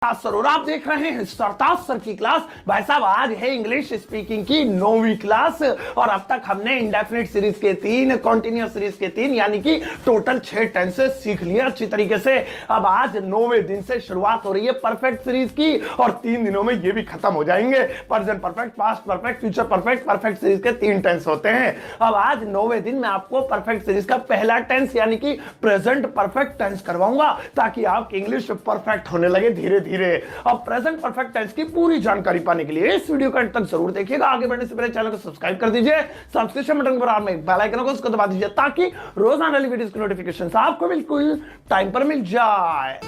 Sir और आप देख रहे हैं सरताज सर की क्लास। भाई साहब आज है इंग्लिश स्पीकिंग की 9वीं क्लास और अब तक हमने इंडेफिनिट सीरीज के 3, कॉन्टिन्यूअस सीरीज के 3 यानी कि टोटल 6 टेंसेस सीख लिया अच्छी तरीके से। अब आज 9वें दिन से शुरुआत हो रही है परफेक्ट सीरीज की और 3 दिनों में ये भी खत्म हो जाएंगे। Present perfect, past perfect, future perfect. Perfect series के 3 टेंस होते हैं। अब आज 9वें दिन में आपको परफेक्ट सीरीज का पहला टेंस यानी कि प्रेजेंट परफेक्ट टेंस करवाऊंगा ताकि आपकी इंग्लिश परफेक्ट होने लगे धीरे धीरे। अब प्रेजेंट परफेक्ट टेंस की पूरी जानकारी पाने के लिए इस वीडियो को अंत तक जरूर देखिएगा। आगे बढ़ने से पहले चैनल को सब्सक्राइब कर दीजिए, सब्सक्रिप्शन बटन के बराबर में बेल आइकन को उसको दबा दीजिए ताकि रोजाना वाली वीडियोस की नोटिफिकेशन आपको बिल्कुल टाइम पर मिल जाए।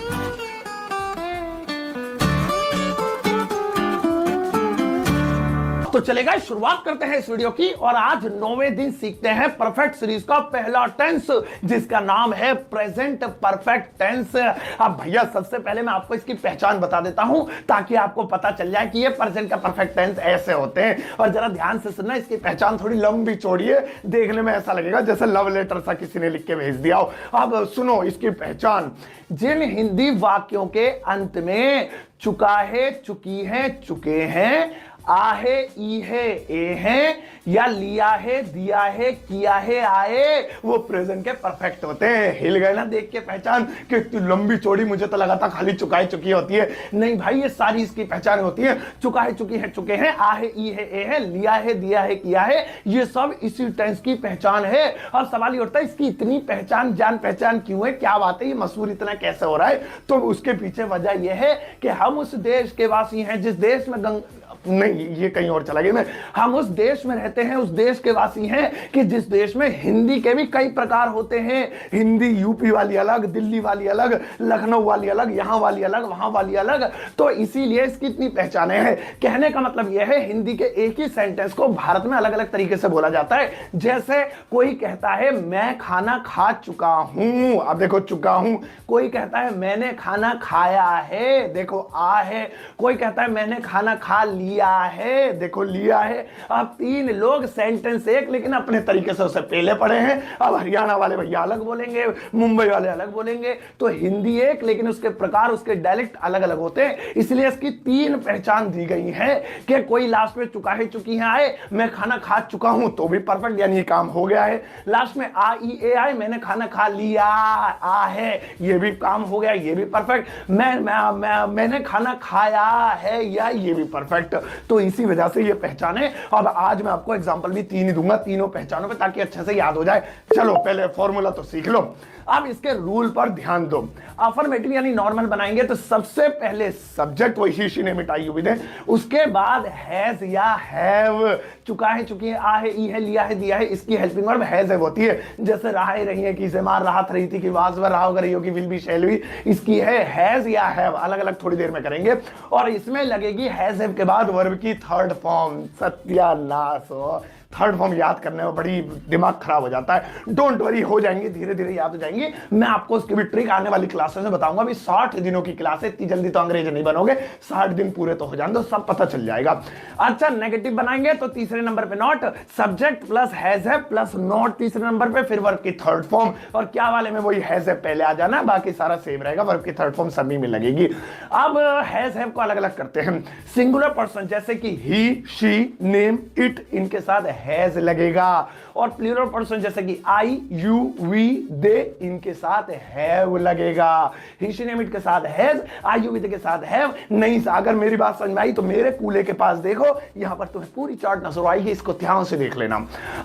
तो चलेगा शुरुआत करते हैं इस वीडियो की और आज 9वें दिन सीखते हैं परफेक्ट सीरीज का पहला टेंस जिसका नाम है प्रेजेंट परफेक्ट टेंस। अब भैया सबसे पहले मैं आपको इसकी पहचान बता देता हूं ताकि आपको पता चल जाए कि ये प्रेजेंट का परफेक्ट टेंस ऐसे होते हैं। और जरा ध्यान से सुनना, इसकी पहचान थोड़ी लंबी चौड़ी है, देखने में ऐसा लगेगा जैसे लव लेटर सा किसी ने लिख के भेज दिया हो। अब सुनो इसकी पहचान। जिन हिंदी वाक्यों के अंत में चुका है, चुकी है, चुके हैं, आ है, ई है, ए है या लिया है, दिया है, किया है, आए, वो प्रेजेंट के परफेक्ट होते हैं। हिल गए ना देख के पहचान कि लंबी चौड़ी, मुझे तो लगा था खाली चुका है, चुकी होती है। नहीं भाई, ये सारी इसकी पहचान होती है। चुका है, चुकी है, चुके हैं, आ है, ई है, ए है, लिया है, दिया है, किया है, ये सब इसी टेंस की पहचान है। अब सवाल ये उठता है इसकी इतनी पहचान, जान पहचान क्यों है, क्या बात है, ये मशहूर इतना कैसे हो रहा है? तो उसके पीछे वजह यह है कि हम उस देश के वासी हैं जिस देश में नहीं, ये कहीं और चला गया मैं। हम उस देश में रहते हैं, उस देश के वासी हैं कि जिस देश में हिंदी के भी कई प्रकार होते हैं। हिंदी यूपी वाली अलग, दिल्ली वाली अलग, लखनऊ वाली अलग, यहां वाली अलग, वहां वाली अलग। तो इसीलिए इसकी इतनी पहचाने हैं। कहने का मतलब यह है हिंदी के एक ही सेंटेंस को भारत में अलग अलग तरीके से बोला जाता है। जैसे कोई कहता है मैं खाना खा चुका हूं, अब देखो चुका हूं। कोई कहता है मैंने खाना खाया है, देखो आ है। कोई कहता है मैंने खाना खा लिया है, देखो लिया है। अब 3 लोग सेंटेंस एक लेकिन अपने तरीके से उसे पहले पढ़े हैं। अब हरियाणा वाले भैया अलग बोलेंगे, मुंबई वाले अलग बोलेंगे। तो हिंदी एक लेकिन उसके प्रकार, उसके डायलेक्ट अलग अलग होते हैं। इसलिए इसकी 3 पहचान दी गई है कि कोई लास्ट में चुका है, चुकी है, आए, मैं खाना खा चुका हूं तो भी परफेक्ट यानी ये काम हो गया है। लास्ट में आ, ई, ए आए, मैंने खाना खा लिया, आ है, ये भी काम हो गया, ये भी परफेक्ट। मैंने खाना खाया है या ये भी परफेक्ट। तो इसी वजह से ये पहचान है। अब आज मैं आपको एग्जांपल भी 3 ही दूंगा तीनों पहचानों पे ताकि अच्छे से याद हो जाए। चलो पहले फॉर्मूला तो सीख लो। अब इसके रूल पर ध्यान दो। अफर्मेटिव यानी नॉर्मल बनाएंगे तो सबसे पहले सब्जेक्ट वही शी ने मिटाई हुई है, उसके बाद हैज या हैव, चुका है, चुकी है, आ है, ई है, लिया है, दिया है, इसकी हेल्पिंग वर्ब हैज है होती है। जैसे रहा रही है, किसे मार रहा रही थी, कि वाज व रहा होगा, रही होगी, विल बी, शैल बी, इसकी है हैज या हैव। अलग अलग थोड़ी देर में करेंगे। और इसमें लगेगी हैज हैव के बाद वर्ब की 3rd फॉर्म। सत्यानाश हो, 3rd फॉर्म याद करने में बड़ी दिमाग खराब हो जाता है। डोंट वरी, हो जाएंगे, धीरे धीरे याद हो जाएंगी। मैं आपको उसकी भी ट्रिक आने वाली क्लासेस में बताऊंगा। अभी 60 दिनों की क्लास है, इतनी जल्दी तो अंग्रेज नहीं बनोगे, 60 दिन पूरे तो हो जाएंगे तो सब पता चल जाएगा। अच्छा, नेगेटिव बनाएंगे तो तीसरे नंबर पे not, subject plus has have plus not तीसरे नंबर पे, फिर वर्ब की 3rd फॉर्म। और क्या वाले में वही हैज हैव पहले आ जाना, बाकी सारा सेम रहेगा। वर्ब की 3rd फॉर्म सभी में लगेगी। अब हैज हैव को अलग अलग करते हैं। सिंगुलर पर्सन जैसे कि ही, शी, नेम, इट, इनके साथ हैज लगेगा। और प्लूरल पर्सन जैसे कि आई, यू, वी, दे, इनके साथ हैव लगेगा। ही, शी, नेम, इट के साथ हैज, आई, यू, वी, दे के साथ हैव। नहीं, अगर मेरी बात समझ में आई तो मेरे कूले के पास देखो, यहां पर तुम्हें पूरी चार्ट नजर आएगी, इसको ध्यान से देख लेना।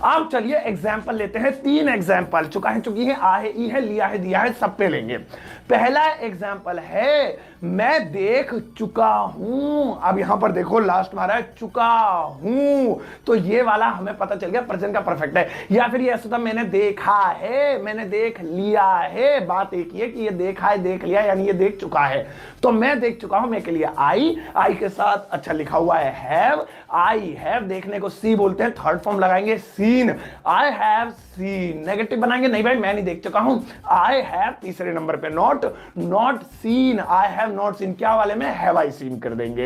अब चलिए एग्जाम्पल लेते हैं। 3 एग्जाम्पल, चुका है, चुकी है, आ है, ई है, लिया है, दिया है, सब पे लेंगे। पहला एग्जाम्पल है मैं देख चुका हूं। अब यहां पर देखो लास्ट में आ रहा है चुका हूं, तो ये वाला हमें पता चल गया प्रेजेंट का परफेक्ट है। या फिर ये ऐसा था मैंने देखा है, मैंने देख लिया है। बात एक ही है कि ये देखा है, देख लिया, यानी ये देख चुका है। तो मैं देख चुका हूं, मैं के लिए आई, आई के साथ अच्छा लिखा हुआ है हैव, आई हैव, देखने को सी बोलते हैं, 3rd फॉर्म लगाएंगे seen, I have seen. Negative बनाएंगे, नहीं भाई मैं नहीं देख चुका हूं, आई हैव तीसरे नंबर पे not, not seen, I have not seen, क्या वाले में हैव आई सीन कर देंगे।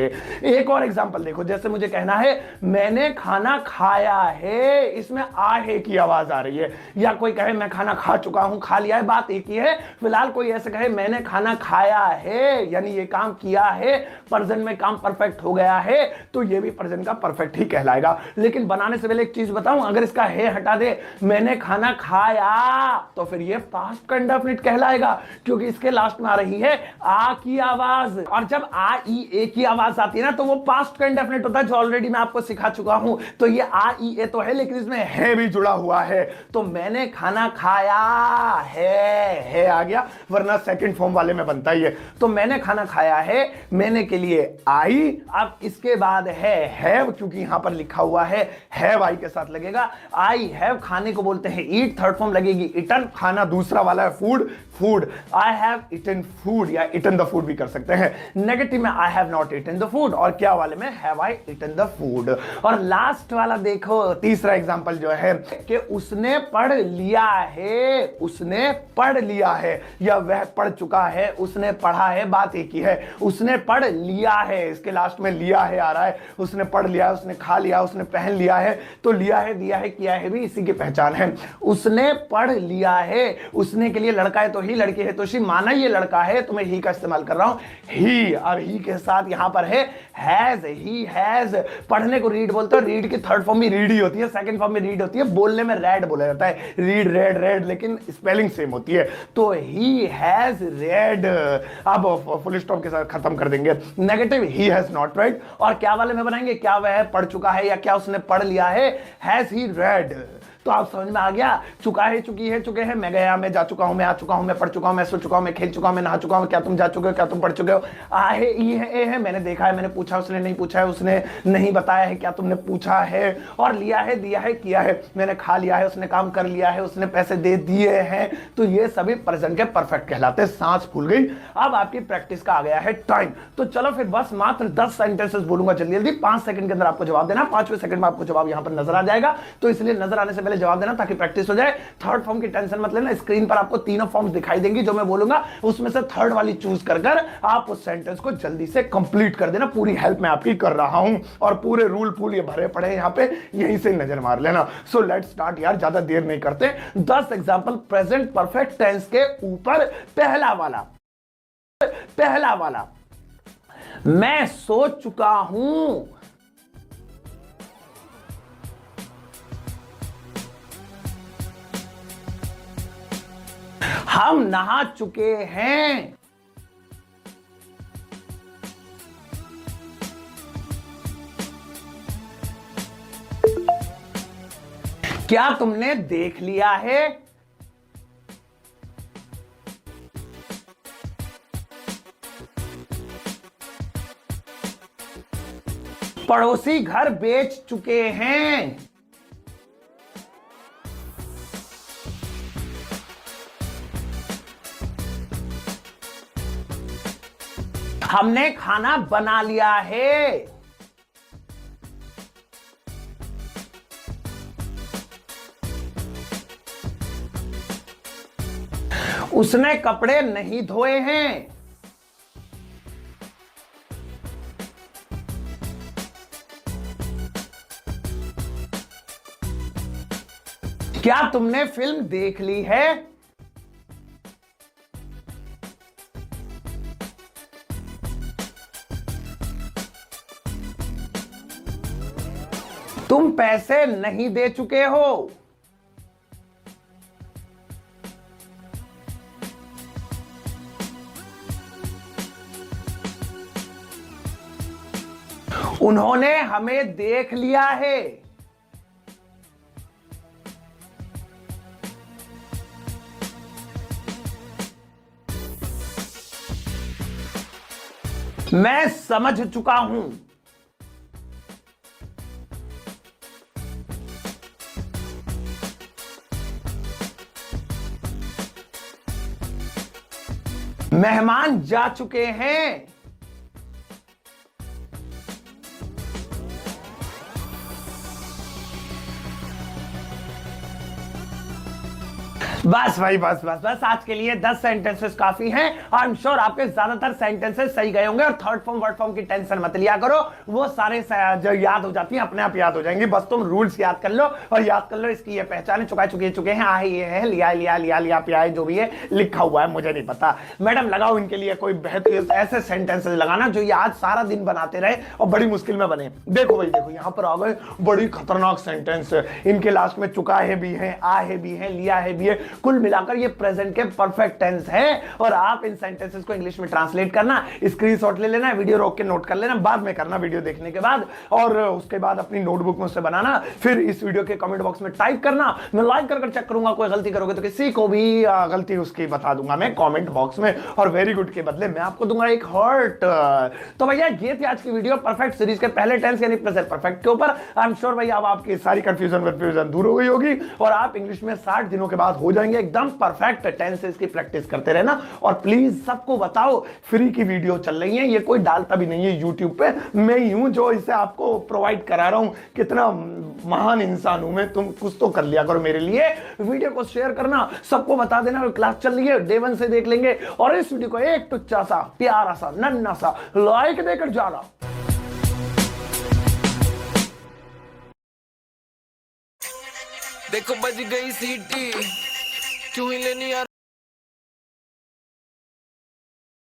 एक और एग्जांपल देखो, जैसे मुझे कहना है मैंने खाना खाया है, इसमें आ है की आवाज आ रही है, या कोई कहे मैं खाना खा चुका हूं, खा लिया है, बात एक ही है। फिलहाल कोई ऐसे कहे मैंने खाना खाया है, यानी ये काम किया है, प्रेजेंट में काम परफेक्ट हो गया है, तो ये भी प्रेजेंट का परफेक्ट ही कहलाएगा। लेकिन बनाने से पहले एक चीज बताऊं, अगर इसका है हटा दे, मैंने खाना खाया, तो फिर ये पास्ट का इंडेफिनिट कहलाएगा, क्योंकि इसके लास्ट में आ रही है आ की आवाज, और जब आ ई ए की आवाज आती है ना, तो वो पास्ट का इंडेफिनिट होता है, जो ऑलरेडी मैं आपको सिखा चुका हूं। तो ये आ ई ए तो है, लेकिन इसमें है भी जुड़ा हुआ है, तो मैंने खाना खाया है आ गया, वरना सेकंड फॉर्म वाले में बनता ही है। तो मैंने खाना खाया है, मैंने के लिए आई, अब इसके बाद है हैव, क्योंकि यहां पर लिखा हुआ है हैव आई के साथ लगेगा। आई हैव खाने को बोलते हैं ईट, थर्ड फॉर्म लगेगी इटन, खाना दूसरा वाला है food, food, I have eaten food, या इटन द फूड भी कर सकते हैं। नेगेटिव में आई have not eaten the food, और क्या वाले में have I eaten the food. और लास्ट वाला देखो, तीसरा एग्जांपल जो है कि उसने पढ़ लिया है, उसने पढ़ लिया है, या वह पढ़ चुका है, उसने पढ़ा है, बात एक ही है। उसने पढ़ लिया है, इसके लास्ट में लिया है आ रहा है, उसने पढ़ लिया है, उसने खा लिया, उसने पहन लिया है, तो लिया है, दिया है, किया है भी इसी की पहचान है। उसने पढ़ लिया है, उसने के लिए लड़का है तो ही, लड़की है तो शी, माना ये लड़का है तो मैं ही का इस्तेमाल कर रहा हूं, ही, और ही के साथ यहां पर है हैज, ही हैज। पढ़ने को रीड बोलते हैं, रीड की थर्ड फॉर्म भी रीड ही होती है, सेकंड फॉर्म में रीड होती है, बोलने में रेड बोला जाता है, रीड रेड रेड, लेकिन स्पेलिंग सेम होती है। तो ही हैज रेड, अब फुल स्टॉप के साथ खत्म कर देंगे। Negative he has not red, और क्या वाले में बनाएंगे, क्या वह पढ़ चुका है, या क्या उसने पढ़ लिया है, हैज ही रेड। तो आप समझ में आ गया, चुका है, चुकी है, चुके हैं, मैं गया, मैं जा चुका हूं, मैं आ चुका हूं, मैं पढ़ चुका हूं, मैं सो चुका हूं, मैं खेल चुका हूं, मैं नहा चुका हूं, क्या तुम जा चुके हो, क्या तुम पढ़ चुके हो। आ है, ई है, ए है, मैंने देखा है, मैंने पूछा, उसने नहीं पूछा है, उसने नहीं बताया है, क्या तुमने पूछा है। और लिया है, दिया है, किया है, मैंने खा लिया है, उसने काम कर लिया है, उसने पैसे दे दिए हैं, तो ये सभी प्रेजेंट के परफेक्ट कहलाते हैं। सांस फूल गई। अब आपकी प्रैक्टिस का आ गया है टाइम, तो चलो फिर बस मात्र 10 सेंटेंसेस बोलूंगा जल्दी जल्दी, 5 सेकंड के अंदर आपको जवाब देना, 5वें सेकंड में आपको जवाब यहां पर नजर आ जाएगा, तो इसलिए नजर आने से पहले जवाब देना ताकि प्रैक्टिस हो जाए। थर्ड फॉर्म की टेंशन मत लेना, स्क्रीन पर आपको तीनों फॉर्म्स दिखाई देंगी, जो मैं बोलूंगा उसमें से थर्ड वाली चूज कर आप उस सेंटेंस को जल्दी से कंप्लीट कर देना। पूरी हेल्प मैं आपकी कर रहा हूं, और पूरे रूल फूल ये भरे पड़े हैं यहां पे, यहीं से नजर मार लेना। सो लेट्स स्टार्ट यार, ज्यादा देर नहीं करते। 10 एग्जांपल प्रेजेंट परफेक्ट टेंस के ऊपर। पहला वाला, मैं सो चुका हूं, हम नहा चुके हैं, क्या तुमने देख लिया है, पड़ोसी घर बेच चुके हैं, हमने खाना बना लिया है, उसने कपड़े नहीं धोए हैं, क्या तुमने फिल्म देख ली है, तुम पैसे नहीं दे चुके हो, उन्होंने हमें देख लिया है, मैं समझ चुका हूं, मेहमान जा चुके हैं, बस भाई बस बस बस आज के लिए 10 सेंटेंसेस काफी हैं। आई एम श्योर आपके ज्यादातर सेंटेंसेस सही गए होंगे और थर्ड फॉर्म वर्ड फॉर्म की टेंशन मत लिया करो, वो सारे जो याद हो जाती हैं अपने आप याद हो जाएंगी। बस तुम रूल्स याद कर लो और याद कर लो इसकी ये पहचान चुका चुके हैं, आहे ये है, लिया लिया लिया लिया पिया जो भी है लिखा हुआ है मुझे नहीं पता। मैडम लगाओ इनके लिए कोई बेहतरीन ऐसे सेंटेंसेस लगाना जो ये आज सारा दिन बनाते रहे और बड़ी मुश्किल में बने। देखो भाई देखो यहाँ पर आ गए बड़ी खतरनाक सेंटेंस, इनके लास्ट में चुका है भी है, आ है भी है, लिया है भी है, कुल मिलाकर ये प्रेजेंट के परफेक्ट टेंस है। और आप इन सेंटेंसेस को इंग्लिश में ट्रांसलेट करना, स्क्रीनशॉट ले लेना, वीडियो रोक के नोट कर लेना, बाद में करना वीडियो देखने के बाद, और उसके बाद अपनी नोटबुक में उससे बनाना, फिर इस वीडियो के कमेंट बॉक्स में टाइप करना, मैं लाइक कर चेक करूंगा। कोई गलती करोगे तो किसी को भी गलती उसकी बता दूंगा मैं कमेंट बॉक्स में, और वेरी गुड के बदले मैं आपको दूंगा एक हार्ट। तो भैया ये थी आज की वीडियो परफेक्ट सीरीज के पहले टेंस यानी प्रेजेंट परफेक्ट के ऊपर। आई एम श्योर भैया अब आपकी सारी कंफ्यूजन दूर हो गई होगी और आप इंग्लिश में 60 दिनों के बाद हो जाएंगे एकदम परफेक्ट। टेंसेस की प्रैक्टिस करते रहना और प्लीज सबको बताओ फ्री की वीडियो चल रही है, ये कोई डालता भी नहीं है यूट्यूब पे, मैं ही हूं जो इसे आपको प्रोवाइड करा रहा हूं। कितना महान इंसान हूं मैं, तुम कुछ तो कर लिया करो मेरे लिए। वीडियो को शेयर करना, सबको बता देना क्लास चल रही है, डे 1 से देख लेंगे, और इस वीडियो को एक टुच्चा सा प्यारा सा नन्ना सा लाइक देकर जाना। देखो बज गई सीटी, क्यों ही लेनी यार।